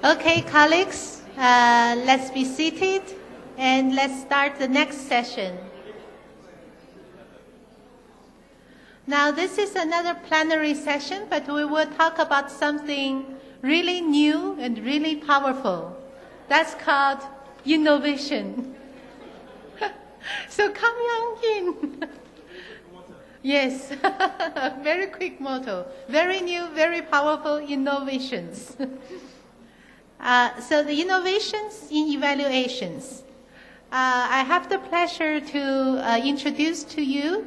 Okay, colleagues, let's be seated and let's start the next session. Now, this is another plenary session, but we will talk about something really new and really powerful. That's called innovation. So come on in. Yes, very quick motto. Very new, very powerful innovations. So the innovations in evaluations. I have the pleasure to introduce to you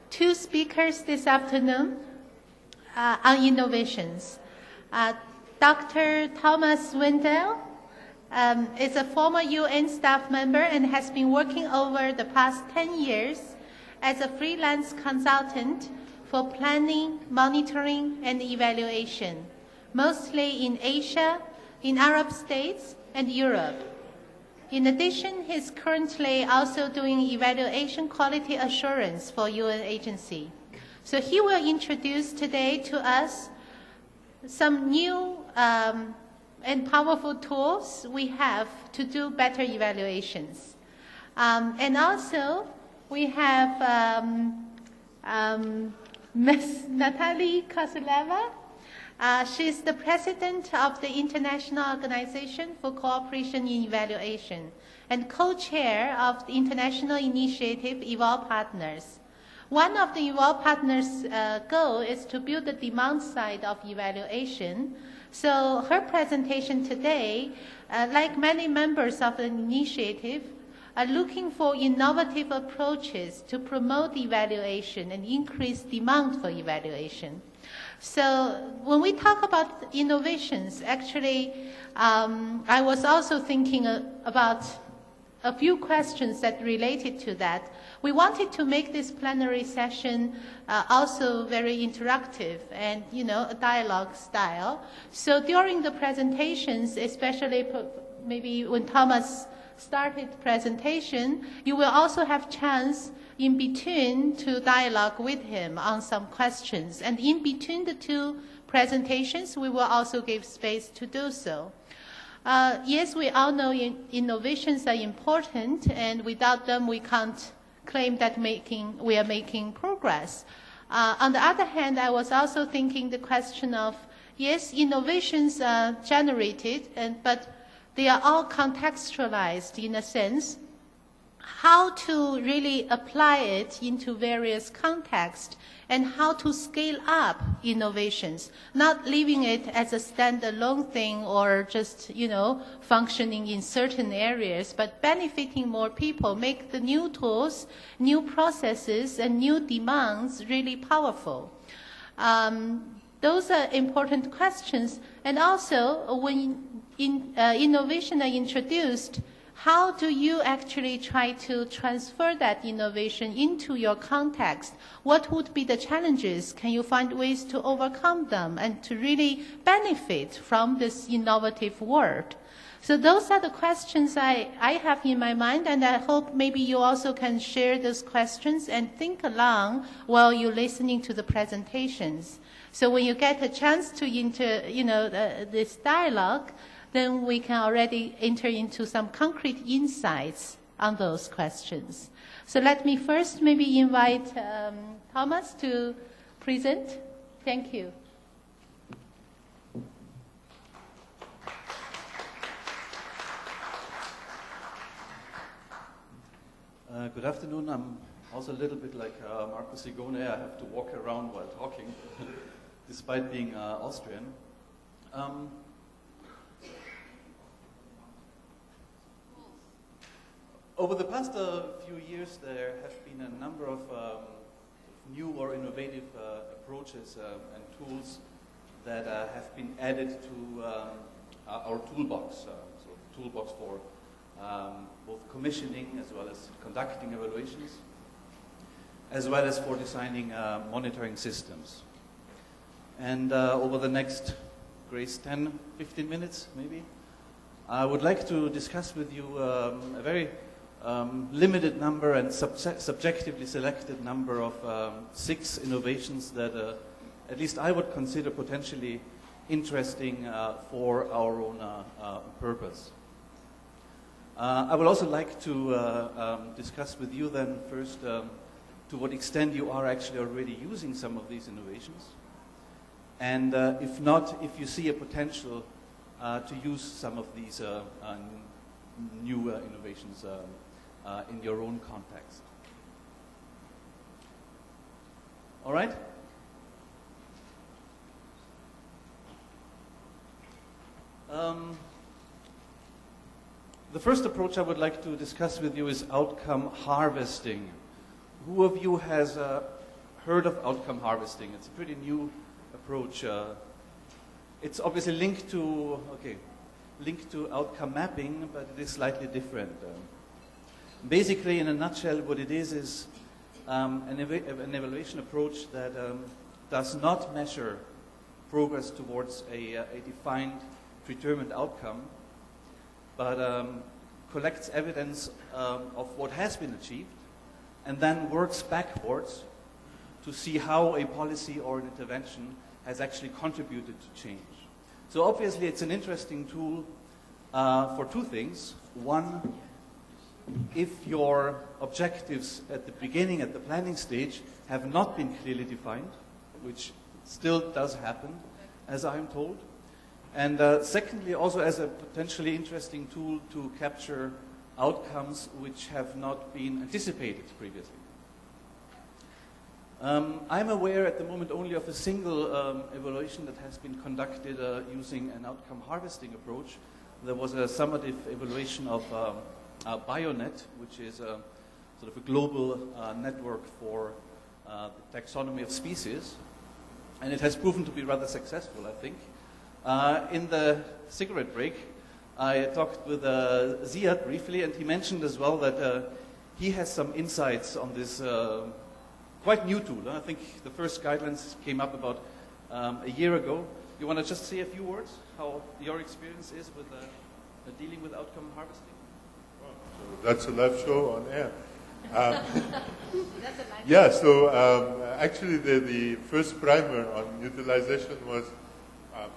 two speakers this afternoon on innovations. Dr. Thomas Winderl is a former UN staff member and has been working over the past 10 years as a freelance consultant for planning, monitoring, and evaluation, mostly in Asia, in Arab states, and Europe. In addition, he's currently also doing evaluation quality assurance for UN agency. So he will introduce today to us some new and powerful tools we have to do better evaluations. And also, we have Ms. Natalia Kosheleva. She's the president of the International Organization for Cooperation in Evaluation and co-chair of the international initiative EvalPartners. One of the EvalPartners' goal is to build the demand side of evaluation. So her presentation today, like many members of the initiative, are looking for innovative approaches to promote evaluation and increase demand for evaluation. So when we talk about innovations, actually, I was also thinking about a few questions that related to that. We wanted to make this plenary session also very interactive and, a dialogue style. So during the presentations, especially maybe when Thomas started presentation, you will also have chance in between to dialogue with him on some questions. And in between the two presentations, we will also give space to do so. Yes, we all know innovations are important, and without them, we can't claim that we are making progress. On the other hand, I was also thinking the question of, yes, innovations are generated, but they are all contextualized in a sense. How to really apply it into various contexts and how to scale up innovations, not leaving it as a standalone thing or just, functioning in certain areas, but benefiting more people, make the new tools, new processes, and new demands really powerful. Those are important questions. And also, when innovation are introduced, how do you actually try to transfer that innovation into your context? What would be the challenges? Can you find ways to overcome them and to really benefit from this innovative world? So those are the questions I have in my mind, and I hope maybe you also can share those questions and think along while you're listening to the presentations. So when you get a chance to this dialogue, then we can already enter into some concrete insights on those questions. So let me first maybe invite Thomas to present. Thank you. Good afternoon. I'm also a little bit like Marco Sigone. I have to walk around while talking, despite being Austrian. Over the past few years, there have been a number of new or innovative approaches and tools that have been added to our toolbox. So toolbox for both commissioning as well as conducting evaluations, as well as for designing monitoring systems. And over the next, Grace, 10, 15 minutes maybe, I would like to discuss with you a very limited number and subjectively selected number of 6 innovations that at least I would consider potentially interesting for our own purpose. I would also like to discuss with you then first to what extent you are actually already using some of these innovations. And if not, if you see a potential to use some of these new innovations in your own context. All right? The first approach I would like to discuss with you is outcome harvesting. Who of you has heard of outcome harvesting? It's a pretty new approach. It's obviously linked to outcome mapping, but it is slightly different. Basically, in a nutshell, what it is an evaluation approach that does not measure progress towards a defined predetermined outcome, but collects evidence of what has been achieved and then works backwards to see how a policy or an intervention has actually contributed to change. So obviously it's an interesting tool for two things. One, if your objectives at the beginning, at the planning stage, have not been clearly defined, which still does happen, as I'm told. And secondly, also as a potentially interesting tool to capture outcomes which have not been anticipated previously. I'm aware at the moment only of a single evaluation that has been conducted using an outcome harvesting approach. There was a summative evaluation of BioNet, which is sort of a global network for the taxonomy of species. And it has proven to be rather successful, I think. In the cigarette break, I talked with Ziad briefly, and he mentioned as well that he has some insights on this quite new tool. I think the first guidelines came up about a year ago. You want to just say a few words, how your experience is with dealing with outcome harvesting? So that's a live show on air. Yeah, so actually the first primer on utilization was,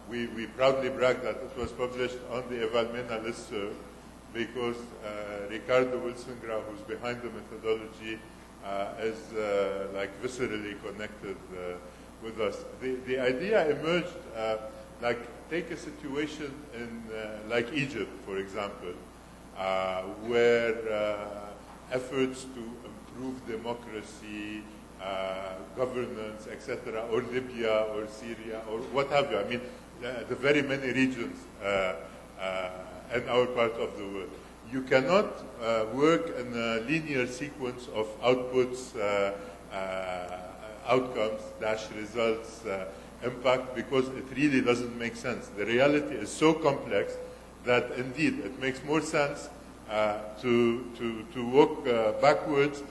we proudly brag that it was published on the EvalMena listserv because Ricardo Wilson-Grau, who's behind the methodology, is like viscerally connected with us. The idea emerged, like take a situation in like Egypt, for example, where efforts to improve democracy, governance, etc., or Libya or Syria or what have you. I mean, the very many regions in our part of the world. You cannot work in a linear sequence of outputs, outcomes, results, impact, because it really doesn't make sense. The reality is so complex that indeed it makes more sense to walk backwards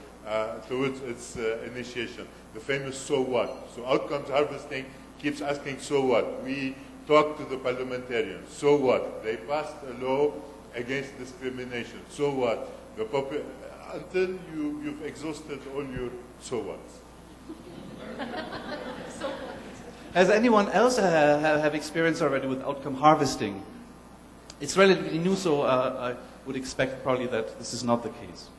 towards its initiation. The famous so what. So outcomes harvesting keeps asking so what. We talk to the parliamentarians. So what? They passed a law against discrimination. So what? Until you've exhausted all your so whats. So what? Has anyone else have experience already with outcome harvesting? It's relatively new, so I would expect probably that this is not the case.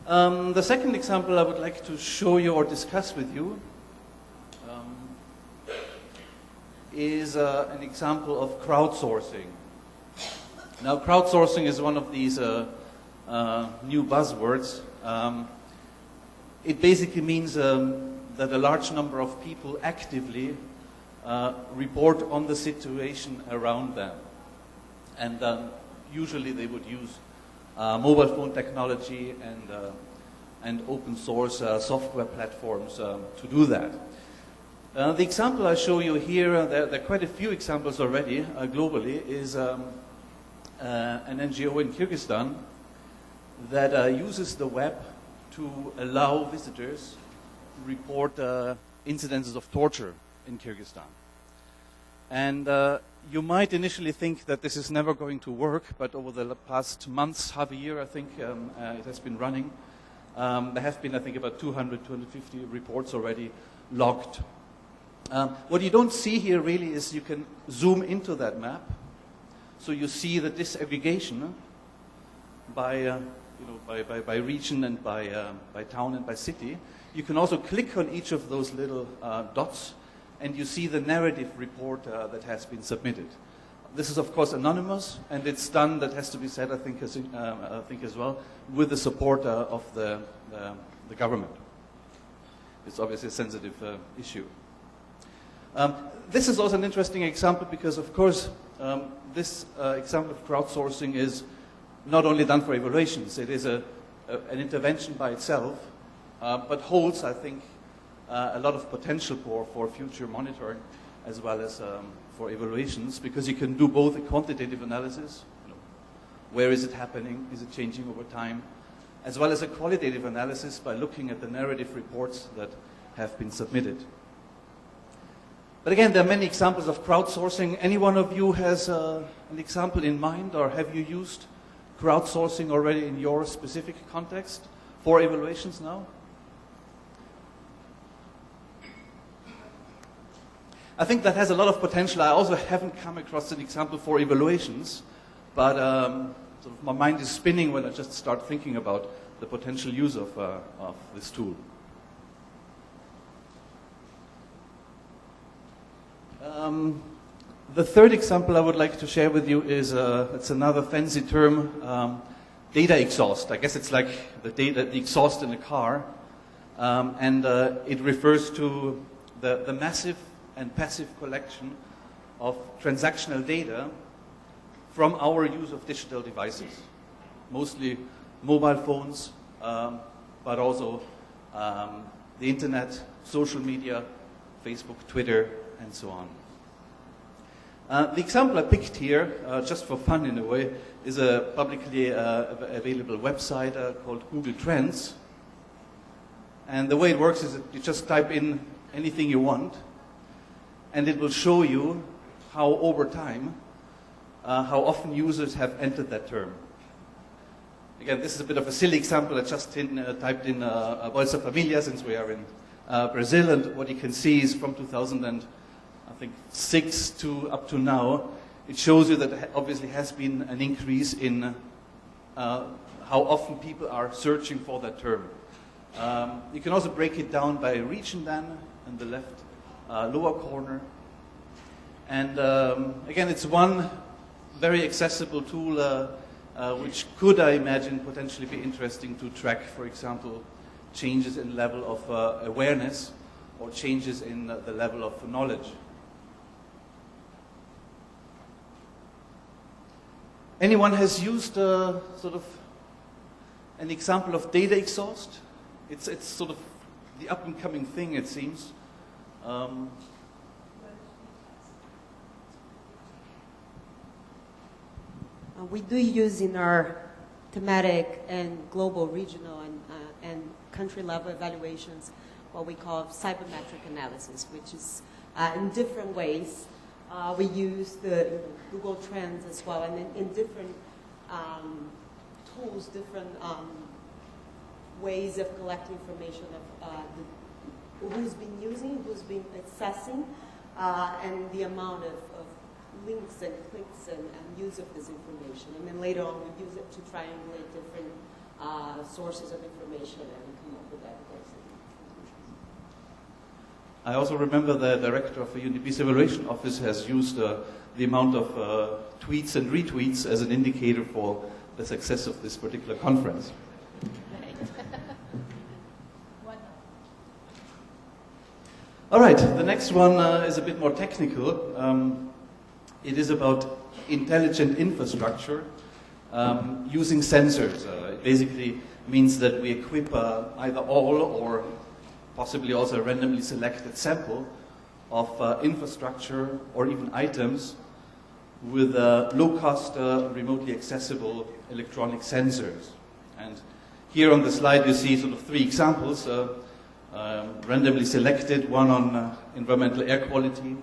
The second example I would like to show you or discuss with you is an example of crowdsourcing. Now, crowdsourcing is one of these new buzzwords. It basically means that a large number of people actively report on the situation around them. And usually they would use mobile phone technology and open source software platforms to do that. The example I show you here, there are quite a few examples already globally, is an NGO in Kyrgyzstan that uses the web to allow visitors to report incidences of torture in Kyrgyzstan. And you might initially think that this is never going to work, but over the past months, half a year, I think, it has been running. There have been, I think, about 200, 250 reports already logged. What you don't see here really is you can zoom into that map, so you see the disaggregation by region and by town and by city. You can also click on each of those little dots, and you see the narrative report that has been submitted. This is, of course, anonymous, and it's done, that has to be said, I think as well, with the support of the government. It's obviously a sensitive issue. This is also an interesting example because, of course, this example of crowdsourcing is not only done for evaluations. It is an intervention by itself, but holds, I think, a lot of potential for future monitoring as well as for evaluations, because you can do both a quantitative analysis, where is it happening, is it changing over time, as well as a qualitative analysis by looking at the narrative reports that have been submitted. But again, there are many examples of crowdsourcing. Any one of you has an example in mind, or have you used crowdsourcing already in your specific context for evaluations now? I think that has a lot of potential. I also haven't come across an example for evaluations, but sort of my mind is spinning when I just start thinking about the potential use of this tool. The third example I would like to share with you is, it's another fancy term, data exhaust. I guess it's like the exhaust in a car, and it refers to the massive and passive collection of transactional data from our use of digital devices, mostly mobile phones, but also the internet, social media, Facebook, Twitter, and so on. The example I picked here, just for fun in a way, is a publicly available website called Google Trends. And the way it works is that you just type in anything you want, and it will show you how over time, how often users have entered that term. Again, this is a bit of a silly example. I just typed in Bolsa Familia, since we are in Brazil, and what you can see is from 2006 to up to now, it shows you that there obviously has been an increase in how often people are searching for that term. You can also break it down by region then, in the left lower corner. And again, it's one very accessible tool which could, I imagine, potentially be interesting to track, for example, changes in level of awareness or changes in the level of knowledge. Anyone has used sort of an example of data exhaust? It's sort of the up-and-coming thing, it seems. We do use in our thematic and global, regional, and country-level evaluations what we call cybermetric analysis, which is in different ways. We use the Google Trends as well, and in different tools, different ways of collecting information of who's been using, who's been accessing, and the amount of links and clicks and use of this information. And then later on, we use it to triangulate different sources of information and come up with evidence. I also remember the director of the UNDP's evaluation office has used the amount of tweets and retweets as an indicator for the success of this particular conference. All right, the next one is a bit more technical. It is about intelligent infrastructure using sensors. It basically means that we equip either all or possibly also a randomly selected sample of infrastructure or even items with low-cost, remotely accessible electronic sensors. And here on the slide you see sort of three examples, randomly selected, one on environmental air quality,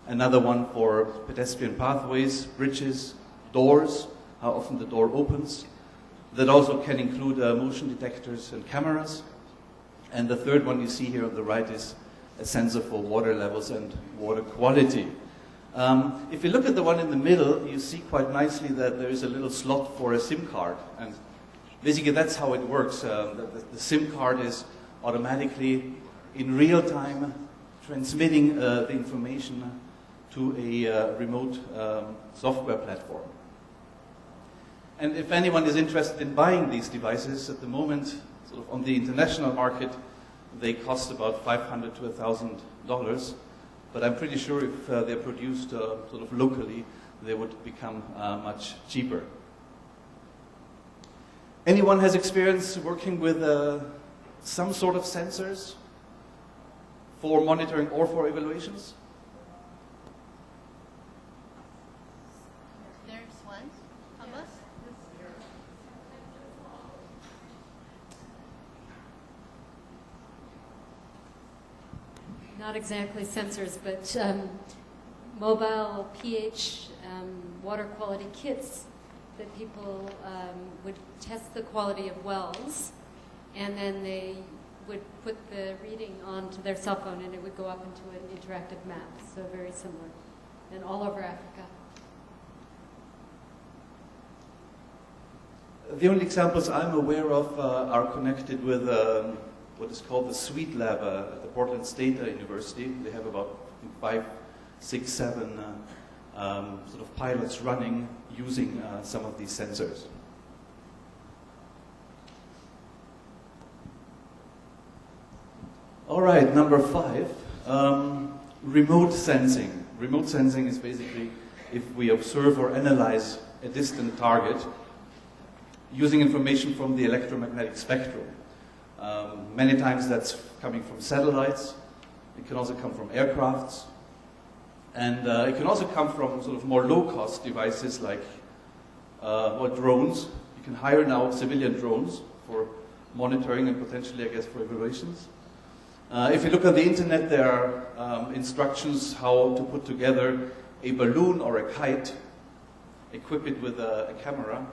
another one for pedestrian pathways, bridges, doors, how often the door opens. That also can include motion detectors and cameras. And the third one you see here on the right is a sensor for water levels and water quality. If you look at the one in the middle, you see quite nicely that there is a little slot for a SIM card. And basically that's how it works. The SIM card is automatically, in real time, transmitting the information to a remote software platform. And if anyone is interested in buying these devices, at the moment, sort of on the international market, they cost about $500 to $1,000. But I'm pretty sure if they're produced sort of locally, they would become much cheaper. Anyone has experience working with some sort of sensors for monitoring or for evaluations? There's one. Thomas? Not exactly sensors, but mobile pH water quality kits that people would test the quality of wells, and then they would put the reading onto their cell phone and it would go up into an interactive map, so very similar, and all over Africa. The only examples I'm aware of are connected with what is called the Sweet Lab at the Portland State University. They have about 5, 6, 7 sort of pilots running using some of these sensors. All right, number 5, remote sensing. Remote sensing is basically if we observe or analyze a distant target using information from the electromagnetic spectrum. Many times that's coming from satellites. It can also come from aircrafts. And it can also come from sort of more low-cost devices like or drones. You can hire now civilian drones for monitoring and potentially, I guess, for evaluations. If you look on the internet, there are instructions how to put together a balloon or a kite, equip it with a camera,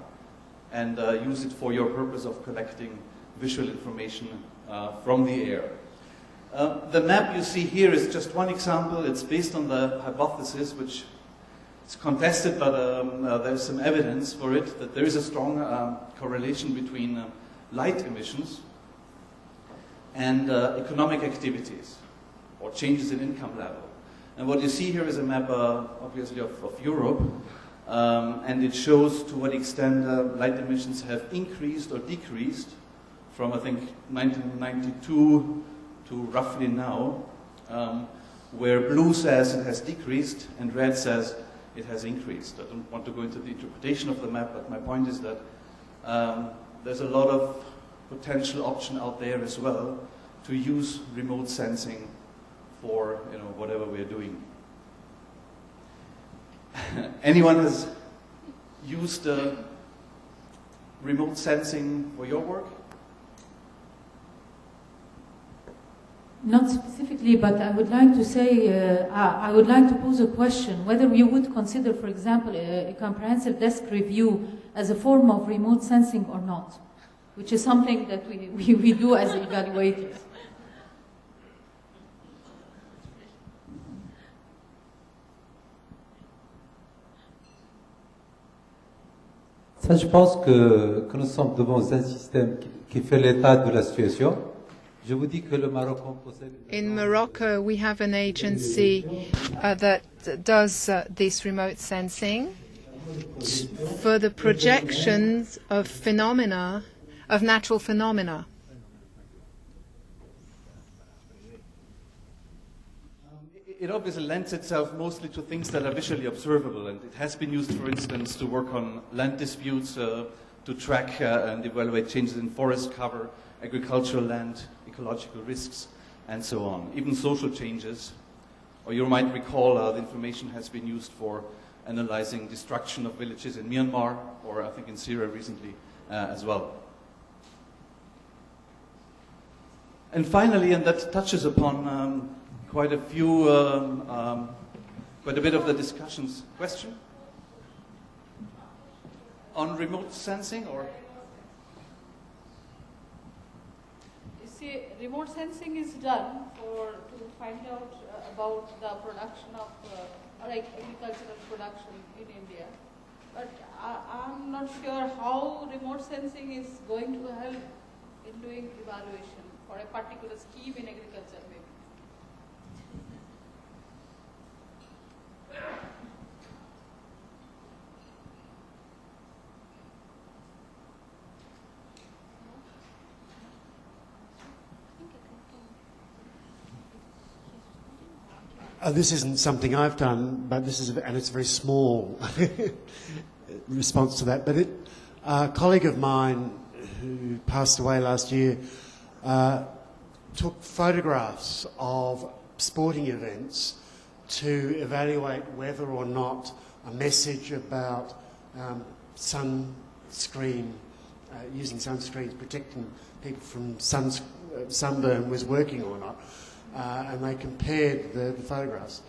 and use it for your purpose of collecting visual information from the air. The map you see here is just one example. It's based on the hypothesis, which is contested, but there's some evidence for it, that there is a strong correlation between light emissions and economic activities, or changes in income level. And what you see here is a map, obviously, of Europe, and it shows to what extent light emissions have increased or decreased from, I think, 1992 to roughly now, where blue says it has decreased and red says it has increased. I don't want to go into the interpretation of the map, but my point is that there's a lot of potential option out there as well to use remote sensing for whatever we're doing. Anyone has used remote sensing for your work? Not specifically, but I would like to say, I would like to pose a question, whether you would consider, for example, a comprehensive desk review as a form of remote sensing or not, which is something that we do as evaluators. Ça, je pense que nous sommes devant un système qui fait l'état de la situation. Je vous dis que le Maroc possède... In Morocco, we have an agency that does this remote sensing for the projections of phenomena, of natural phenomena. It obviously lends itself mostly to things that are visually observable, and it has been used, for instance, to work on land disputes, to track and evaluate changes in forest cover, agricultural land, ecological risks, and so on. Even social changes. Or you might recall the information has been used for analyzing destruction of villages in Myanmar, or I think in Syria recently as well. And finally, and that touches upon quite a bit of the discussions. Question? On remote sensing, or? say remote sensing is done to find out about the production of like agricultural production in India. But I'm not sure how remote sensing is going to help in doing evaluation for a particular scheme in agriculture maybe. This isn't something I've done, but and it's a very small response to that. But a colleague of mine who passed away last year took photographs of sporting events to evaluate whether or not a message about sunscreen, using sunscreens, protecting people from sunburn was working or not. And they compared the photographs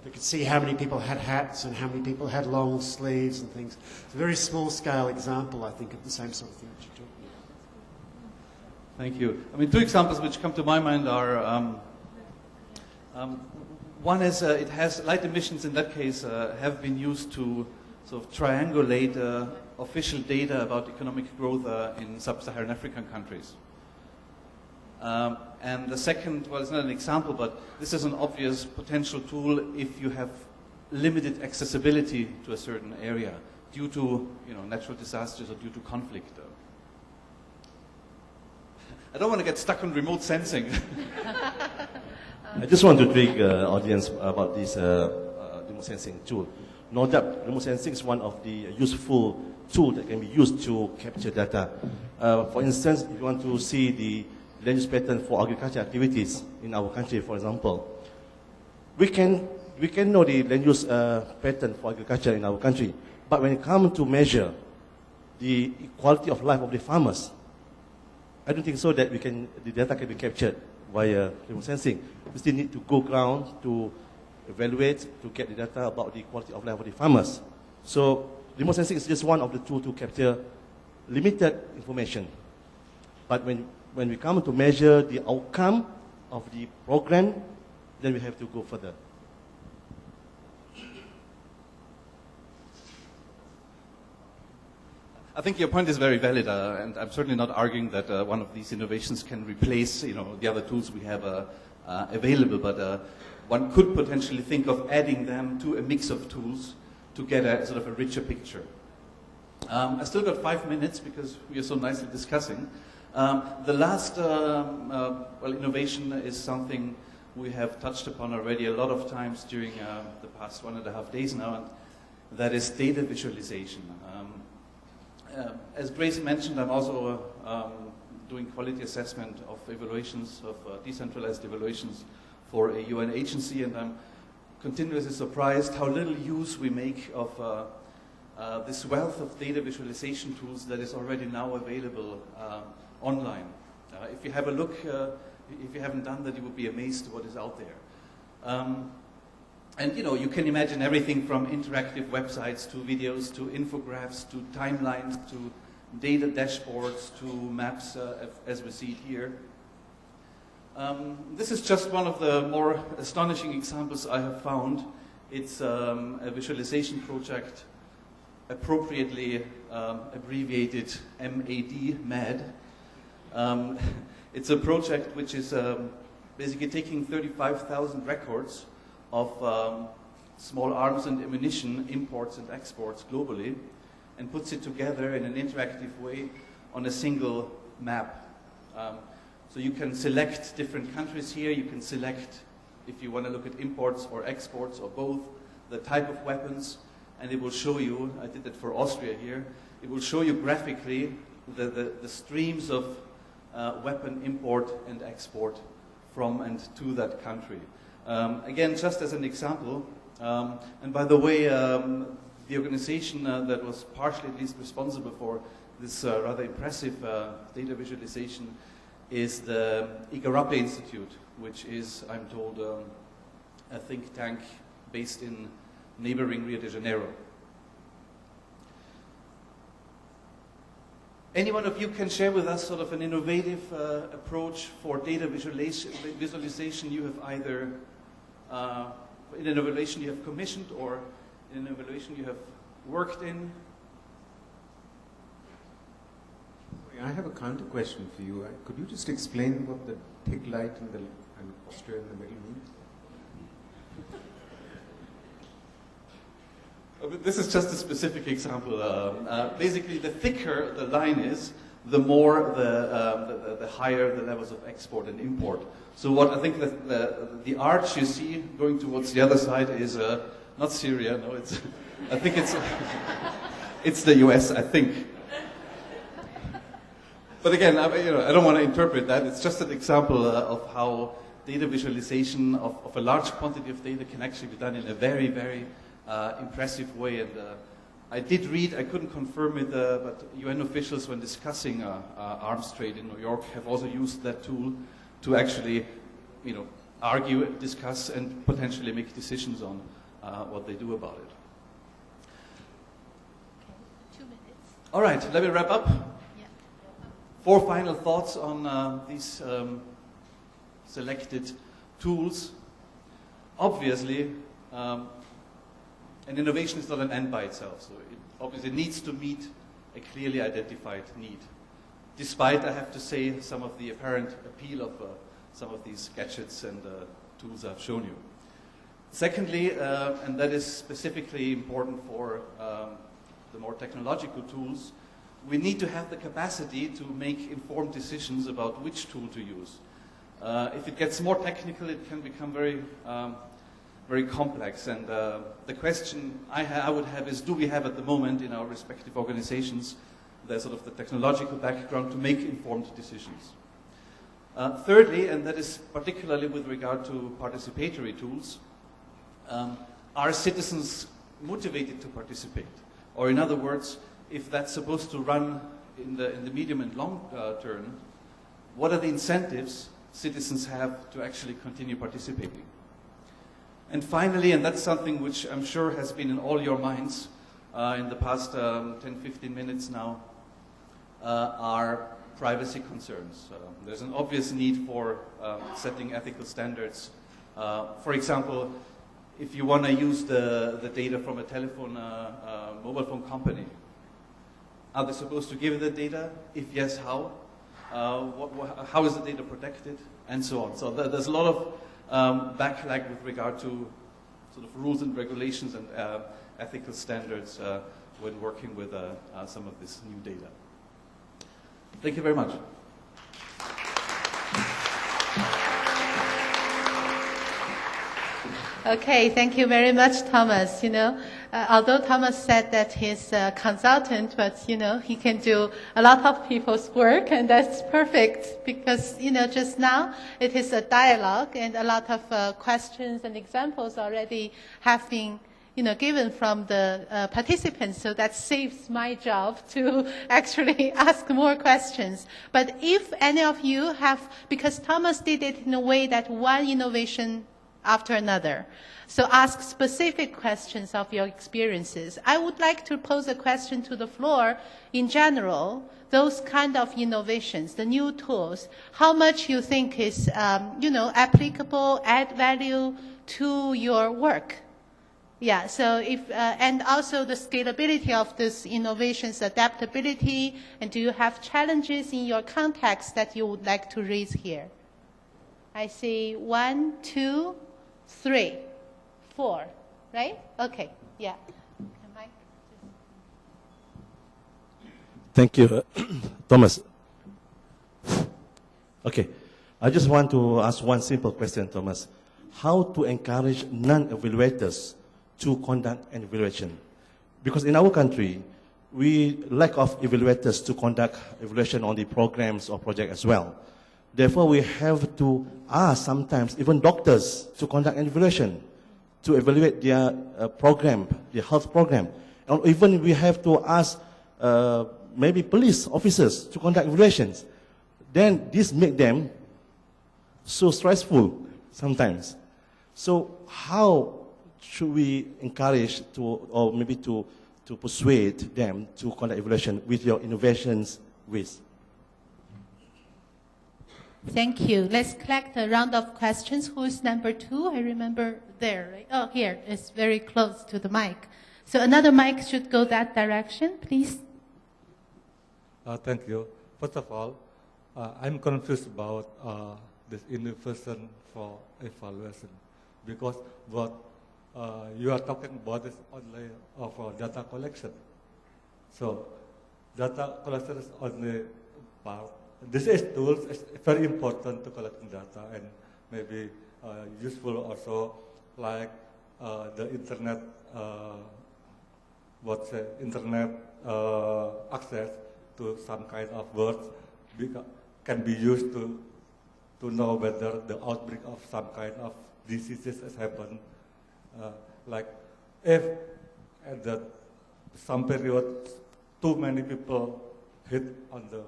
they could see how many people had hats and how many people had long sleeves and things. It's a very small scale example, I think, of the same sort of thing that you're talking about. Thank you. I mean, two examples which come to my mind are, one is it has light emissions in that case have been used to sort of triangulate official data about economic growth in sub-Saharan African countries. And the second, well, it's not an example, but this is an obvious potential tool if you have limited accessibility to a certain area due to, natural disasters or due to conflict. I don't want to get stuck on remote sensing. I just want to trick audience about this remote sensing tool. No doubt, remote sensing is one of the useful tools that can be used to capture data. For instance, if you want to see the land use pattern for agriculture activities in our country, for example, we can know the land use pattern for agriculture in our country, but when it comes to measure the quality of life of the farmers, I don't think so that the data can be captured via remote sensing. We still need to go ground to evaluate, to get the data about the quality of life of the farmers. So remote sensing is just one of the tools to capture limited information. But when we come to measure the outcome of the program, then we have to go further. I think your point is very valid, and I'm certainly not arguing that one of these innovations can replace, the other tools we have available. But one could potentially think of adding them to a mix of tools to get a sort of a richer picture. I still got 5 minutes because we are so nicely discussing. The last innovation is something we have touched upon already a lot of times during the past 1.5 days now, and that is data visualization. As Grace mentioned, I'm also doing quality assessment of evaluations, of decentralized evaluations for a UN agency, and I'm continuously surprised how little use we make of this wealth of data visualization tools that is already now available online. If you have a look, if you haven't done that, you would be amazed at what is out there. And you can imagine everything from interactive websites to videos to infographics to timelines to data dashboards to maps as we see it here. This is just one of the more astonishing examples I have found. It's a visualization project appropriately abbreviated MAD. It's a project which is basically taking 35,000 records of small arms and ammunition imports and exports globally and puts it together in an interactive way on a single map. So you can select different countries here. You can select, if you want to look at imports or exports or both, the type of weapons, and it will show you, I did that for Austria here, it will show you graphically the streams of weapon import and export from and to that country. Again, just as an example, and by the way, the organization that was partially at least responsible for this rather impressive data visualization is the Igarape Institute, which is, I'm told, a think tank based in neighboring Rio de Janeiro. Any one of you can share with us sort of an innovative approach for data visualization you have either in an evaluation you have commissioned or in an evaluation you have worked in? I have a counter question for you. Could you just explain what the tick light and the posture in the middle means? This is just a specific example. Basically, the thicker the line is, the more the higher the levels of export and import. So what I think that the arch you see going towards the other side is not Syria. No, I think it's the US. I think. But again, I don't want to interpret that. It's just an example of how data visualization of a large quantity of data can actually be done in a very, very impressive way. And I did read, I couldn't confirm it, but UN officials, when discussing arms trade in New York, have also used that tool to actually, argue, discuss, and potentially make decisions on what they do about it. Okay, 2 minutes. All right, let me wrap up. Yeah. 4 final thoughts on these selected tools. Obviously, an innovation is not an end by itself, so it obviously needs to meet a clearly identified need, despite, I have to say, some of the apparent appeal of some of these gadgets and tools I've shown you. Secondly, and that is specifically important for the more technological tools, we need to have the capacity to make informed decisions about which tool to use. If it gets more technical, it can become very complex. And the question I would have is, do we have at the moment in our respective organizations the sort of the technological background to make informed decisions? Thirdly, and that is particularly with regard to participatory tools, are citizens motivated to participate? Or in other words, if that's supposed to run in the medium and long term, what are the incentives citizens have to actually continue participating? And finally, and that's something which I'm sure has been in all your minds in the past 10-15 minutes now, are privacy concerns. There's an obvious need for setting ethical standards. For example, if you want to use the data from a mobile phone company, are they supposed to give the data? If yes, how? How is the data protected? And so on. So there's a lot of backlash with regard to sort of rules and regulations and ethical standards when working with some of this new data. Thank you very much. Okay, thank you very much, Thomas. Although Thomas said that he's a consultant, but, he can do a lot of people's work, and that's perfect because, just now it is a dialogue and a lot of questions and examples already have been, given from the participants, so that saves my job to actually ask more questions. But if any of you have, because Thomas did it in a way that one innovation after another. So ask specific questions of your experiences. I would like to pose a question to the floor. In general, those kind of innovations, the new tools, how much you think is, applicable, add value to your work? Yeah, so and also the scalability of these innovations, adaptability, and do you have challenges in your context that you would like to raise here? I see 1, 2, 3, 4, right? Okay, yeah. Thank you, Thomas. Okay, I just want to ask one simple question, Thomas. How to encourage non-evaluators to conduct an evaluation? Because in our country, we lack of evaluators to conduct evaluation on the programs or project as well. Therefore, we have to ask sometimes even doctors to conduct an evaluation, to evaluate their program, their health program. And even we have to ask maybe police officers to conduct evaluations. Then this makes them so stressful sometimes. So how should we encourage to, or maybe to persuade them to conduct evaluation with your innovations ways. Thank you. Let's collect a round of questions. Who's number 2? I remember there, right? Oh, here. It's very close to the mic. So another mic should go that direction, please. Thank you. First of all, I'm confused about this innovation for evaluation, because what you are talking about is only of data collection. So data collection is only part. This is tools. It's very important to collect data and maybe useful also, like the internet. Internet access to some kind of words can be used to know whether the outbreak of some kind of diseases has happened. Like if at some period too many people hit on the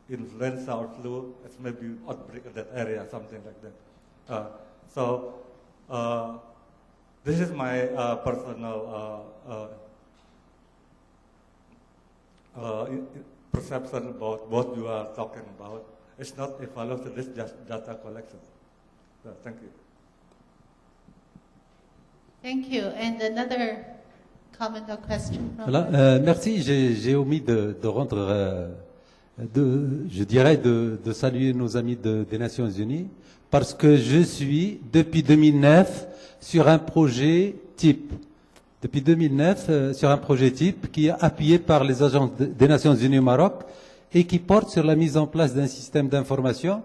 influenza or flu, it's maybe outbreak in that area, something like that. This is my personal perception about what you are talking about. It's not evaluation, it's just data collection. Thank you. Thank you. And another comment or question? Voilà, merci. J'ai omis de rendre, je dirais, de saluer nos amis des Nations Unies, parce que je suis, depuis 2009, sur un projet type. Depuis 2009, sur un projet type qui est appuyé par les agences des Nations Unies au Maroc et qui porte sur la mise en place d'un système d'information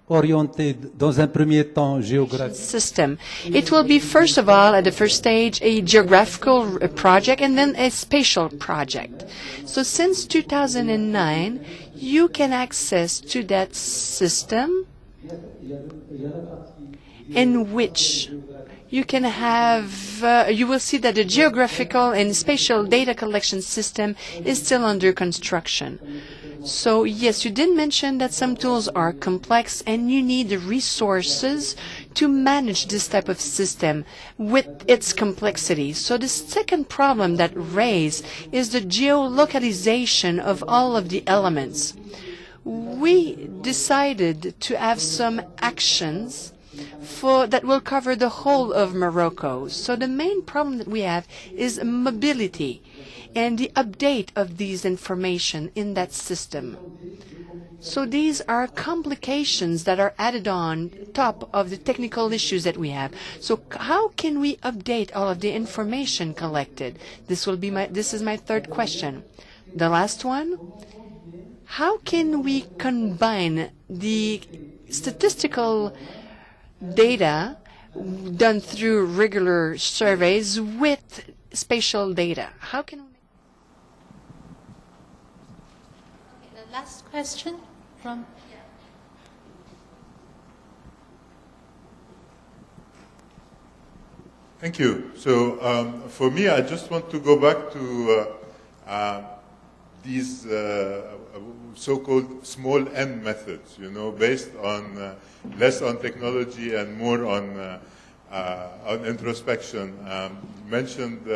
orienté dans un premier temps géographique. System. It will be first of all, at the first stage, a geographical project and then a spatial project. So since 2009, you can access to that system in which you can have, you will see that the geographical and spatial data collection system is still under construction. So yes, you did mention that some tools are complex and you need the resources to manage this type of system with its complexity. So the second problem that raised is the geolocalization of all of the elements. We decided to have some actions that will cover the whole of Morocco. So the main problem that we have is mobility and the update of these information in that system. So these are complications that are added on top of the technical issues that we have. So how can we update all of the information collected? This is my third question. The last one, how can we combine the statistical data done through regular surveys with spatial data? How can we? Okay, the last question from. Thank you. So for me, I just want to go back to these so-called small n methods, based on less on technology and more on introspection. You mentioned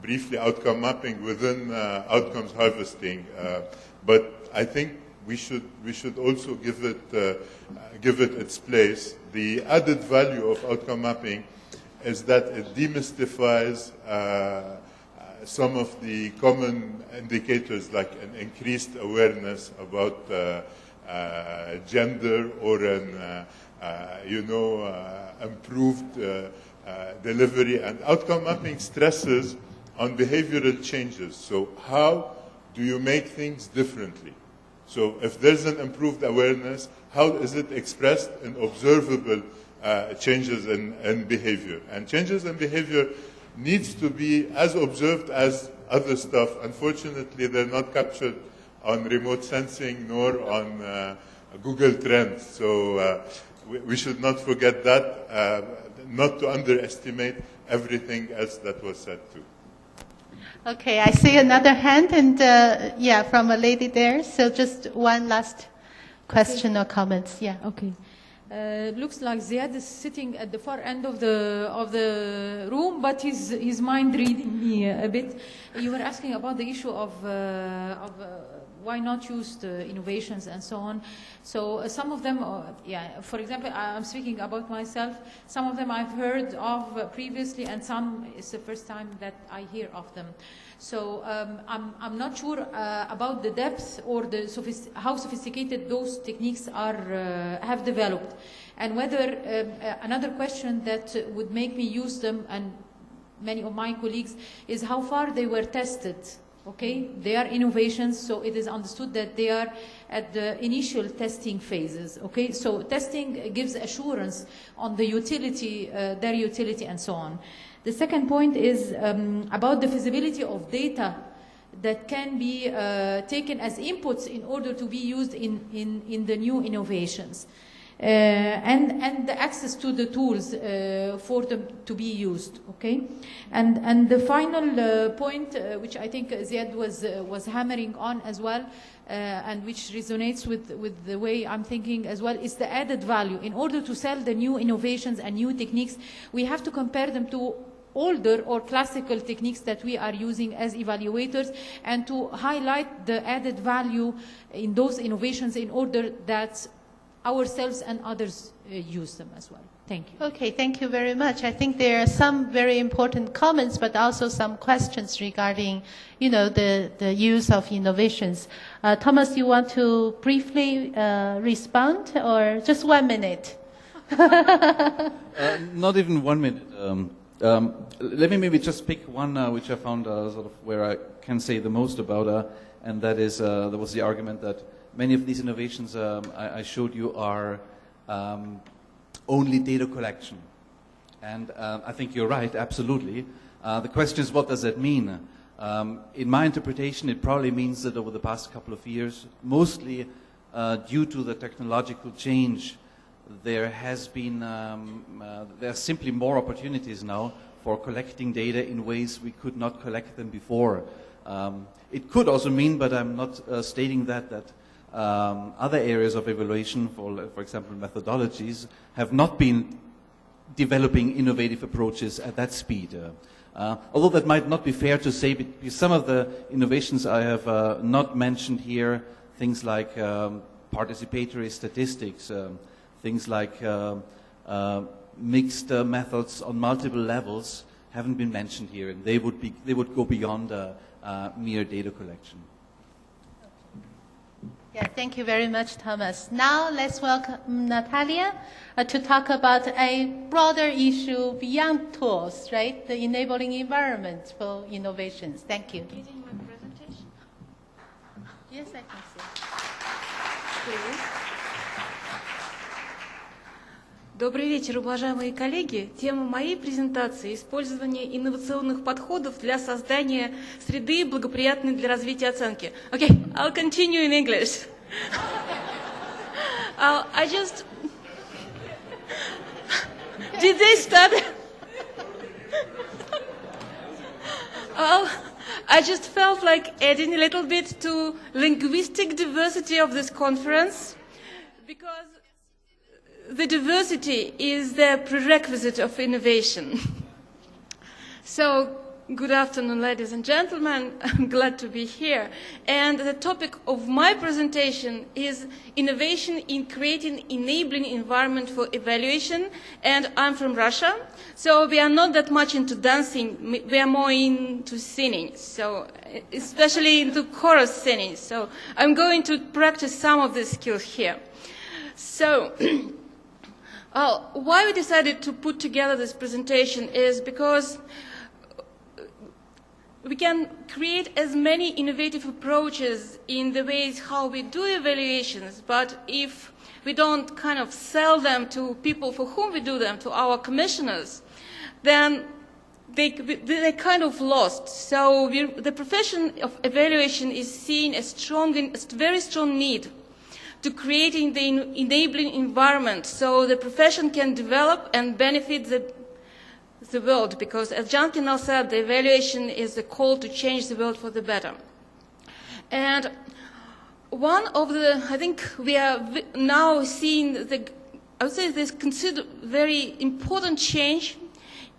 briefly outcome mapping within outcomes harvesting, but I think we should also give it its place. The added value of outcome mapping is that it demystifies some of the common indicators, like an increased awareness about gender or an improved delivery. And outcome mapping stresses on behavioral changes. So how do you make things differently? So if there's an improved awareness, how is it expressed in observable changes in behavior? And changes in behavior needs to be as observed as other stuff. Unfortunately, they're not captured on remote sensing nor on Google Trends. So we should not forget that, not to underestimate everything else that was said too. Okay, I see another hand, and from a lady there. So just one last question or comments. Yeah. Okay. Looks like Ziad is sitting at the far end of the room, but he's mind reading me a bit. You were asking about the issue of why not use the innovations and so on. So some of them, for example, I'm speaking about myself. Some of them I've heard of previously, and some it's the first time that I hear of them. So I'm not sure about the depth or how sophisticated those techniques have developed, and whether another question that would make me use them, and many of my colleagues, is how far they were tested. Okay, they are innovations, so it is understood that they are at the initial testing phases. Okay, so testing gives assurance on the utility, their utility, and so on. The second point is about the feasibility of data that can be taken as inputs in order to be used in the new innovations. And the access to the tools for them to be used, okay? And the final point, which I think Ziad was hammering on as well, and which resonates with the way I'm thinking as well, is the added value. In order to sell the new innovations and new techniques, we have to compare them to older or classical techniques that we are using as evaluators, and to highlight the added value in those innovations in order that ourselves and others use them as well. Thank you. Okay, thank you very much. I think there are some very important comments, but also some questions regarding, the use of innovations. Thomas, you want to briefly respond, or just 1 minute? Not even 1 minute. Let me maybe just pick one which I found sort of where I can say the most about, and that is there was the argument that many of these innovations I showed you are only data collection. And I think you're right, absolutely. The question is, what does that mean? In my interpretation, it probably means that over the past couple of years, mostly due to the technological change, there has been, there are simply more opportunities now for collecting data in ways we could not collect them before. It could also mean, but I'm not stating that other areas of evaluation, for example, methodologies, have not been developing innovative approaches at that speed. Although that might not be fair to say, because some of the innovations I have not mentioned here, things like participatory statistics, things like mixed methods on multiple levels, haven't been mentioned here, and they would go beyond mere data collection. Yeah, thank you very much, Thomas. Now let's welcome Natalia to talk about a broader issue beyond tools, right? The enabling environment for innovations. Thank you. Reading my presentation? Yes, I can see. Добрый вечер, уважаемые коллеги. Тема моей презентации – использование инновационных подходов для создания среды, благоприятной для развития оценки. Okay, I'll continue in English. Did they start? Well, I just felt like adding a little bit to linguistic diversity of this conference, because the diversity is the prerequisite of innovation. So, good afternoon, ladies and gentlemen. I'm glad to be here. And the topic of my presentation is innovation in creating enabling environment for evaluation. And I'm from Russia, so we are not that much into dancing. We are more into singing, so especially into chorus singing. So I'm going to practice some of these skills here. So. Why we decided to put together this presentation is because we can create as many innovative approaches in the ways how we do evaluations, but if we don't kind of sell them to people for whom we do them, to our commissioners, then they're kind of lost. So the profession of evaluation is seen as very strong need to creating the enabling environment so the profession can develop and benefit the world, because as John Kinnell said, the evaluation is the call to change the world for the better. And one of the, I think we are now seeing I would say there's very important change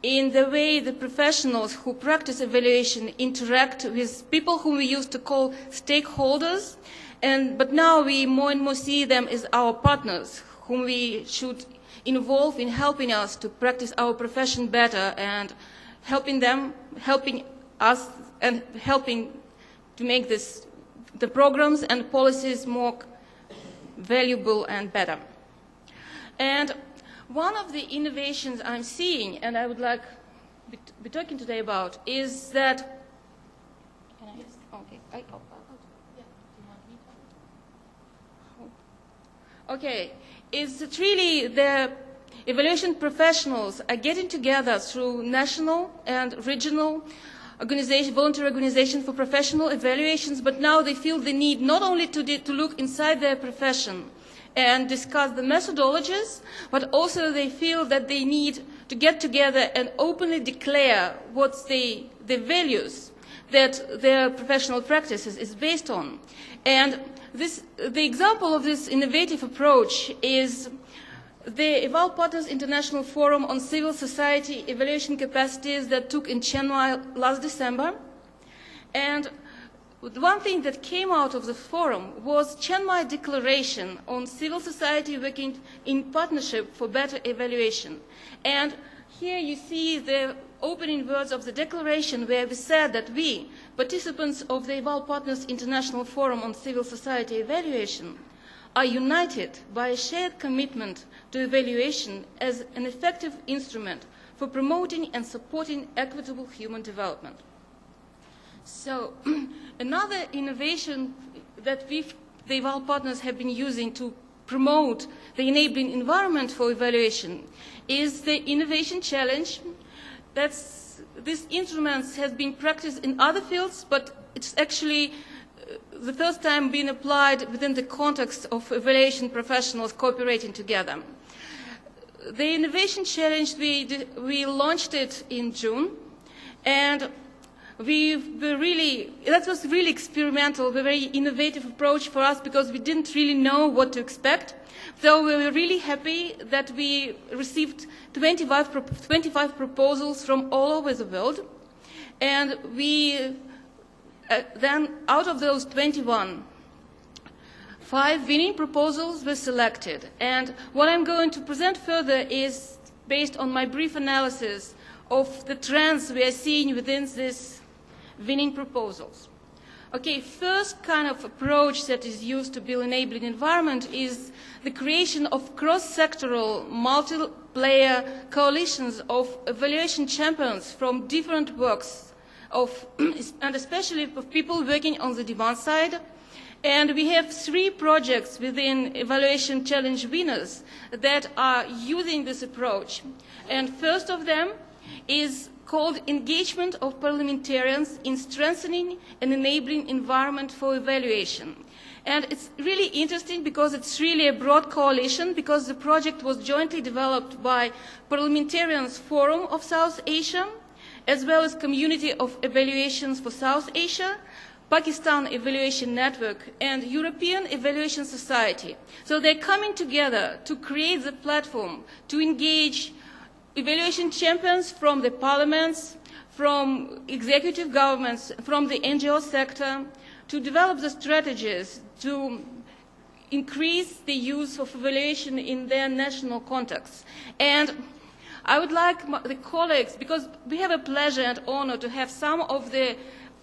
in the way the professionals who practice evaluation interact with people whom we used to call stakeholders, but now we more and more see them as our partners, whom we should involve in helping us to practice our profession better and helping us, and helping to make the programs and policies more valuable and better. And one of the innovations I'm seeing, and I would like to be talking today about, is that. Can I just? Okay. Yeah. Do you want me to? Okay. Is that really the evaluation professionals are getting together through national and regional voluntary organization for professional evaluations, but now they feel the need not only to look inside their profession and discuss the methodologies, but also they feel that they need to get together and openly declare what the values that their professional practices is based on. And the example of this innovative approach is the EvalPartners International Forum on Civil Society Evaluation Capacities that took in Chiang Mai last December. And one thing that came out of the forum was Chiang Mai Declaration on Civil Society Working in Partnership for Better Evaluation. And here you see the opening words of the declaration where we said that we, participants of the EvalPartners International Forum on Civil Society Evaluation, are united by a shared commitment to evaluation as an effective instrument for promoting and supporting equitable human development. So another innovation that the EvalPartners have been using to promote the enabling environment for evaluation is the Innovation Challenge. This instrument has been practiced in other fields, but it's actually the first time being applied within the context of evaluation professionals cooperating together. The Innovation Challenge, we launched it in June, and that was really experimental, a very innovative approach for us because we didn't really know what to expect. So we were really happy that we received 25 proposals from all over the world, and then out of those 21, 5 winning proposals were selected. And what I'm going to present further is based on my brief analysis of the trends we are seeing within these winning proposals. Okay, first kind of approach that is used to build enabling environment is the creation of cross-sectoral, multi-player coalitions of evaluation champions from different works and especially of people working on the demand side. And we have 3 projects within Evaluation Challenge winners that are using this approach. And first of them is called Engagement of Parliamentarians in Strengthening an Enabling Environment for Evaluation. And it's really interesting because it's really a broad coalition, because the project was jointly developed by Parliamentarians Forum of South Asia, as well as Community of Evaluations for South Asia, Pakistan Evaluation Network, and European Evaluation Society. So they're coming together to create the platform to engage evaluation champions from the parliaments, from executive governments, from the NGO sector, to develop the strategies to increase the use of evaluation in their national context. And I would like the colleagues, because we have a pleasure and honor to have some of the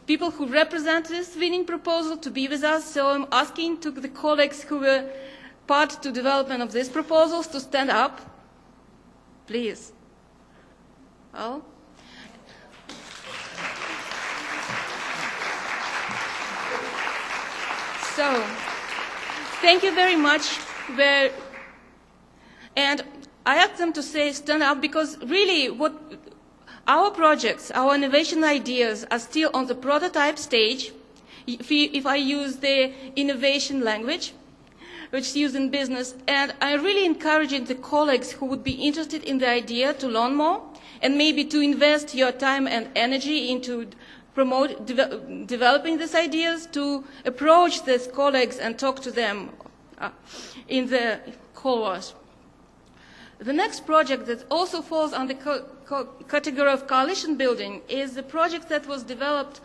people who represent this winning proposal to be with us, so I'm asking to the colleagues who were part to development of these proposals to stand up, please. Oh. So, thank you very much. And I asked them to stand up because really what our projects, our innovation ideas are still on the prototype stage. If I use the innovation language, which is used in business, and I'm really encouraging the colleagues who would be interested in the idea to learn more and maybe to invest your time and energy into developing these ideas, to approach these colleagues and talk to them in the course. The next project that also falls on the category of coalition building is the project that was developed,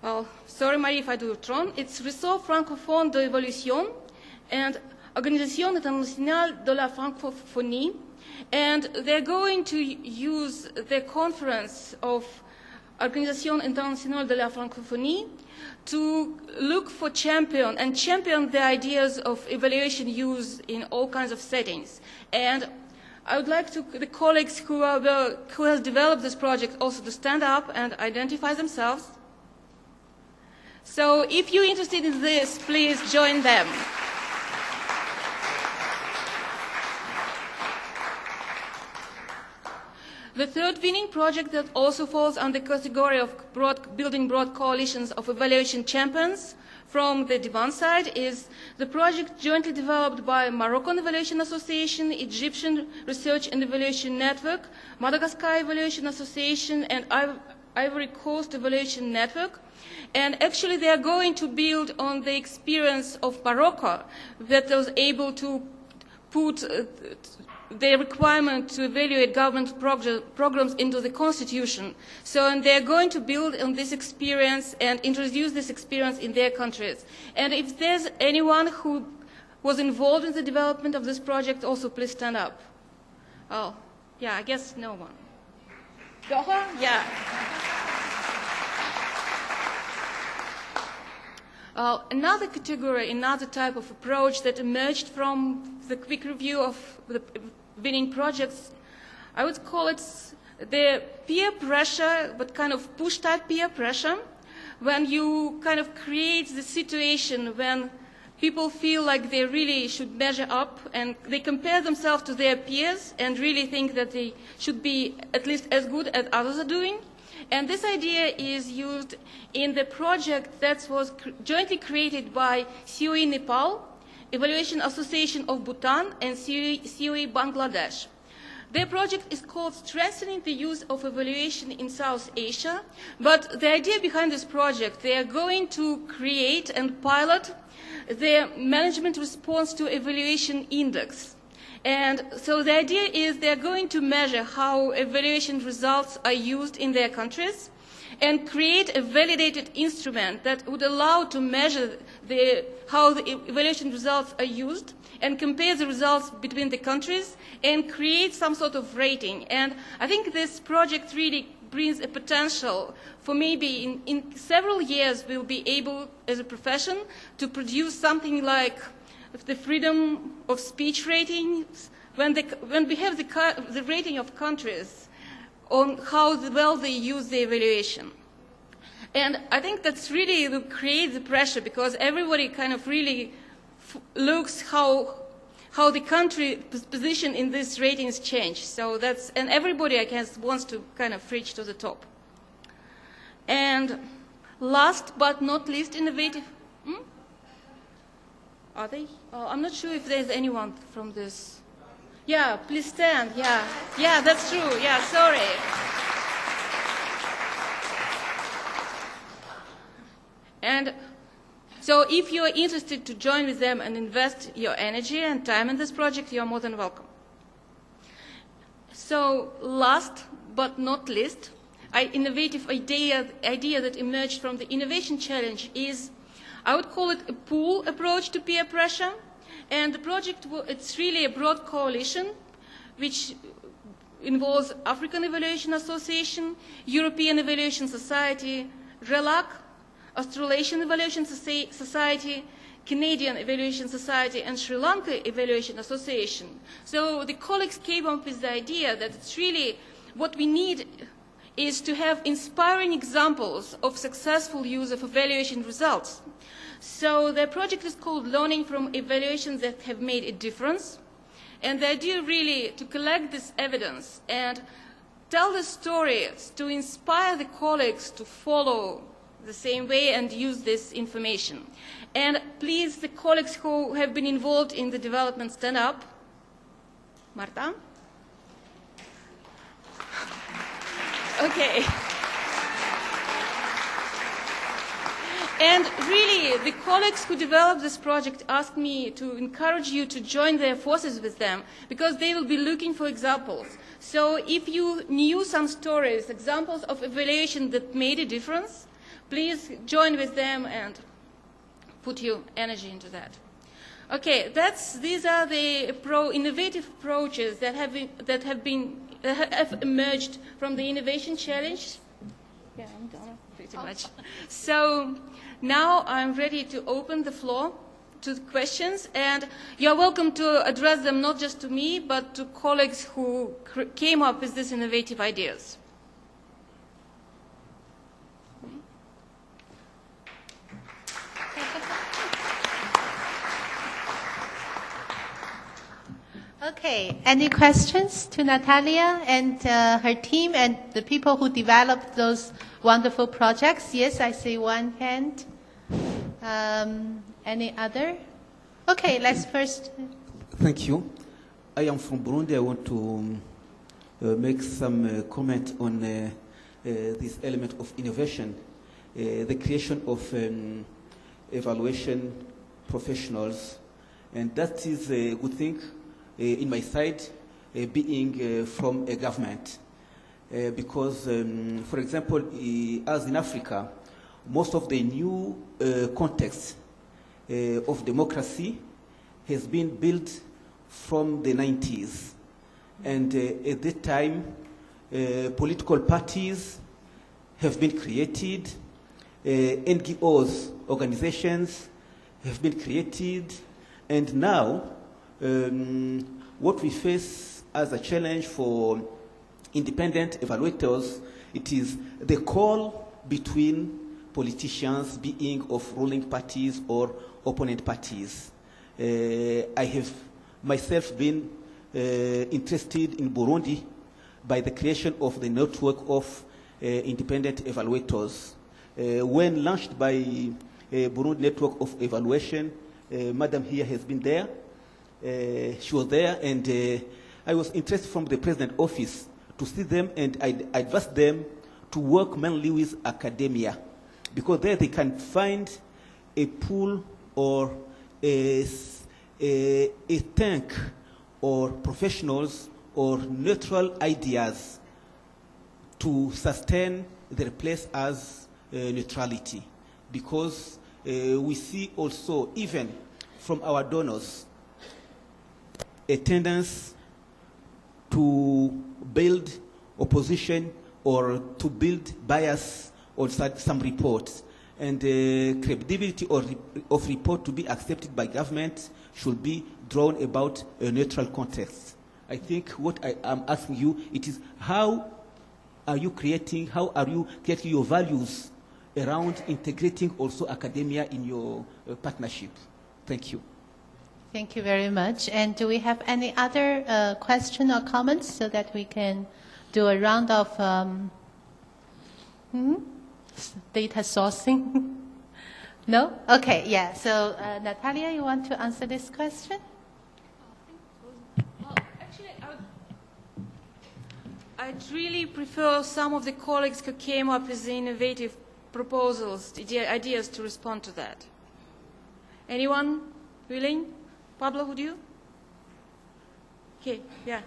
well, sorry Marie if I do it wrong, it's Réseau francophone de l'évolution and Organisation internationale de la francophonie, and they're going to use the conference of Organisation internationale de la francophonie to look for champion the ideas of evaluation use in all kinds of settings. And I would like the colleagues who has developed this project also to stand up and identify themselves. So if you're interested in this, please join them. The third winning project that also falls under the category of building broad coalitions of evaluation champions from the demand side is the project jointly developed by Moroccan Evaluation Association, Egyptian Research and Evaluation Network, Madagascar Evaluation Association, and Ivory Coast Evaluation Network. And actually they are going to build on the experience of Morocco that was able to put the requirement to evaluate government programs into the constitution. So and they're going to build on this experience and introduce this experience in their countries. And if there's anyone who was involved in the development of this project, also please stand up. Oh, yeah, I guess no one. Doha? Yeah. Another category, another type of approach that emerged from the quick review of the winning projects, I would call it the peer pressure, but kind of push-type peer pressure, when you kind of create the situation when people feel like they really should measure up and they compare themselves to their peers and really think that they should be at least as good as others are doing. And this idea is used in the project that was jointly created by COE Nepal, Evaluation Association of Bhutan, and COE Bangladesh. Their project is called Strengthening the Use of Evaluation in South Asia, but the idea behind this project, they are going to create and pilot their management response to evaluation index. And so the idea is they're going to measure how evaluation results are used in their countries and create a validated instrument that would allow to measure how the evaluation results are used and compare the results between the countries and create some sort of rating. And I think this project really brings a potential for maybe in several years we'll be able as a profession to produce something like the freedom of speech ratings, when we have the rating of countries on how well they use the evaluation. And I think that's really will create the pressure because everybody kind of really looks how the country position in these ratings change. So that's, and everybody I guess wants to kind of reach to the top. And last but not least, innovative. Are they? I'm not sure if there's anyone from this. Yeah, please stand. Yeah, yeah, that's true. Yeah, sorry. And so if you're interested to join with them and invest your energy and time in this project, you're more than welcome. So last but not least, an innovative idea that emerged from the Innovation Challenge is, I would call it a pool approach to peer pressure. And the project, it's really a broad coalition which involves African Evaluation Association, European Evaluation Society, RELAC, Australasian Evaluation Society, Canadian Evaluation Society, and Sri Lanka Evaluation Association. So the colleagues came up with the idea that it's really what we need is to have inspiring examples of successful use of evaluation results. So the project is called Learning from Evaluations That Have Made a Difference. And the idea really to collect this evidence and tell the stories to inspire the colleagues to follow the same way and use this information. And please, the colleagues who have been involved in the development, stand up. Marta? Okay. And really, the colleagues who developed this project asked me to encourage you to join their forces with them, because they will be looking for examples. So if you knew some stories, examples of evaluation that made a difference, please join with them and put your energy into that. Okay, these are the innovative approaches that have emerged from the Innovation Challenge. Yeah, I'm done pretty much. So now I'm ready to open the floor to the questions, and you're welcome to address them not just to me, but to colleagues who came up with these innovative ideas. Okay, any questions to Natalia and her team and the people who developed those wonderful projects? Yes, I see one hand. Any other? Okay, let's first. Thank you. I am from Burundi. I want to make some comment on this element of innovation, the creation of evaluation professionals, and that is a good thing. In my side, being from a government. Because, for example, as in Africa, most of the new context of democracy has been built from the 90s. And at that time, political parties have been created, NGOs, organizations have been created, and now what we face as a challenge for independent evaluators, it is the call between politicians being of ruling parties or opponent parties. I have myself been interested in Burundi by the creation of the network of independent evaluators. When launched by Burundi Network of Evaluation, Madam here has been there. She was there, and I was interested from the President Office to see them, and I advised them to work mainly with academia, because there they can find a pool or a tank or professionals or neutral ideas to sustain their place as neutrality. Because we see also, even from our donors, a tendency to build opposition or to build bias on some reports. And the credibility of report to be accepted by government should be drawn about a neutral context. I think what I am asking you, it is how are you creating your values around integrating also academia in your partnership? Thank you. Thank you very much. And do we have any other question or comments so that we can do a round of data sourcing? No? Okay, yeah. So Natalia, you want to answer this question? Actually, I'd really prefer some of the colleagues who came up with the innovative proposals, ideas to respond to that. Anyone willing? Pablo, would you? Okay, yeah.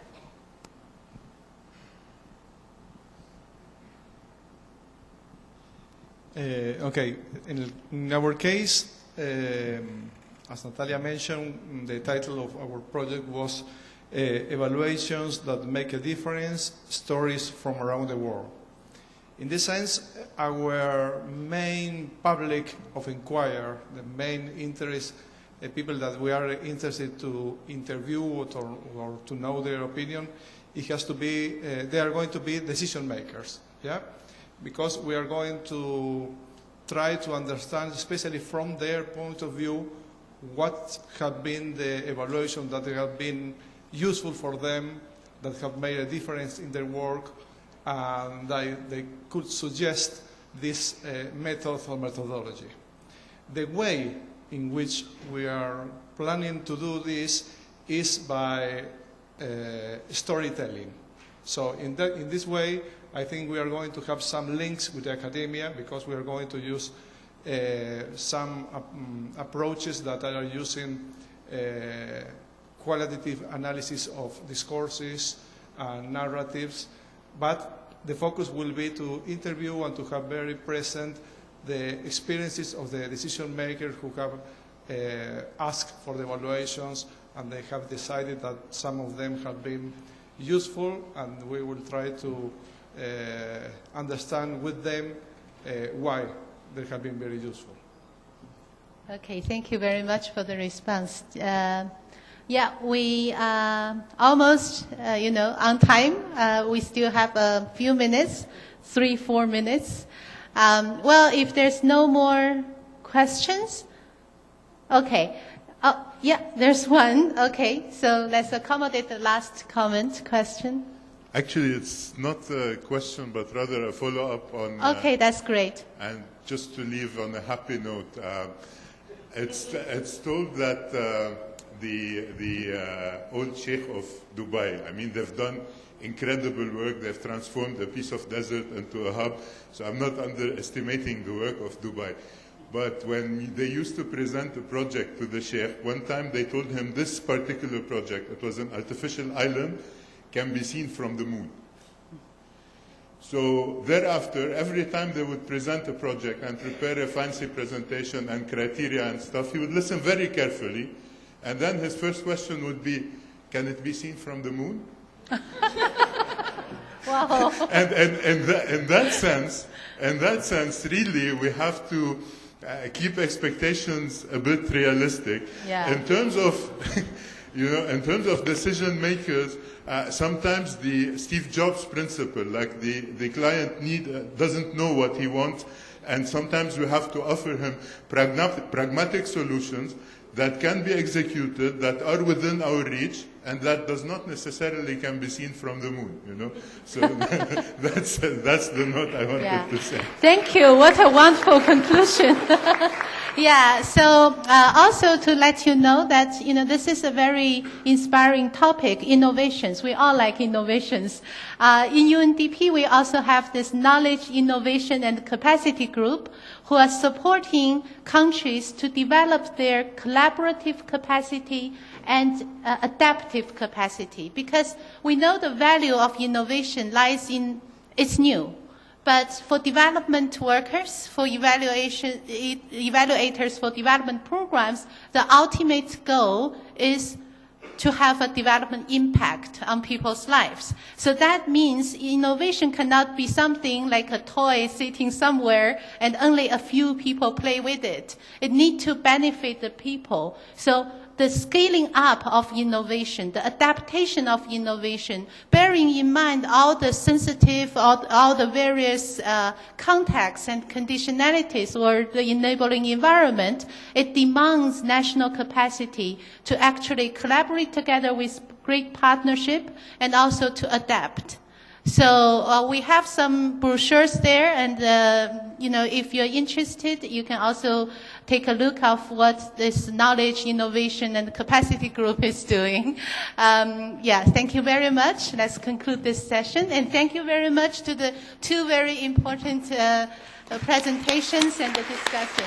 Okay, in our case, as Natalia mentioned, the title of our project was Evaluations that Make a Difference, Stories from Around the World. In this sense, our main public of inquiry, the main interest, the people that we are interested to interview or to know their opinion, it has to be, they are going to be decision makers, yeah? Because we are going to try to understand, especially from their point of view, what have been the evaluations that have been useful for them, that have made a difference in their work, and they could suggest this method or methodology. The way in which we are planning to do this is by storytelling. So in this way, I think we are going to have some links with academia, because we are going to use some approaches that are using qualitative analysis of discourses and narratives, but the focus will be to interview and to have very present the experiences of the decision makers who have asked for the evaluations, and they have decided that some of them have been useful, and we will try to understand with them why they have been very useful. Okay, thank you very much for the response. Yeah, we are almost, on time. We still have a few minutes, 3-4 minutes. Well, if there's no more questions, okay. Oh, yeah, there's one. Okay, so let's accommodate the last question. Actually, it's not a question, but rather a follow-up on... Okay, that's great. And just to leave on a happy note, it's told that the old Sheikh of Dubai, I mean, they've done incredible work. They've transformed a piece of desert into a hub. So I'm not underestimating the work of Dubai. But when they used to present a project to the Sheikh, one time they told him this particular project, it was an artificial island, can be seen from the moon. So thereafter, every time they would present a project and prepare a fancy presentation and criteria and stuff, he would listen very carefully. And then his first question would be, can it be seen from the moon? Wow. And in that sense, really, we have to keep expectations a bit realistic. Yeah. In terms of, in terms of decision makers, sometimes the Steve Jobs principle, like the client doesn't know what he wants, and sometimes we have to offer him pragmatic solutions that can be executed, that are within our reach, and that does not necessarily can be seen from the moon, So that's the note I wanted to say. Thank you. What a wonderful conclusion. Yeah, so also to let you know that, this is a very inspiring topic, innovations. We all like innovations. In UNDP, we also have this knowledge, innovation, and capacity group who are supporting countries to develop their collaborative capacity and adaptive capacity. Because we know the value of innovation lies in it's new. But for development workers, for evaluators for development programs, the ultimate goal is to have a development impact on people's lives. So that means innovation cannot be something like a toy sitting somewhere and only a few people play with it. It needs to benefit the people. So the scaling up of innovation, the adaptation of innovation, bearing in mind all the sensitive, all the various contexts and conditionalities or the enabling environment, it demands national capacity to actually collaborate together with great partnership and also to adapt. So we have some brochures there, and if you're interested, you can also take a look of what this knowledge, innovation, and capacity group is doing. Thank you very much. Let's conclude this session, and thank you very much to the two very important presentations and the discussion.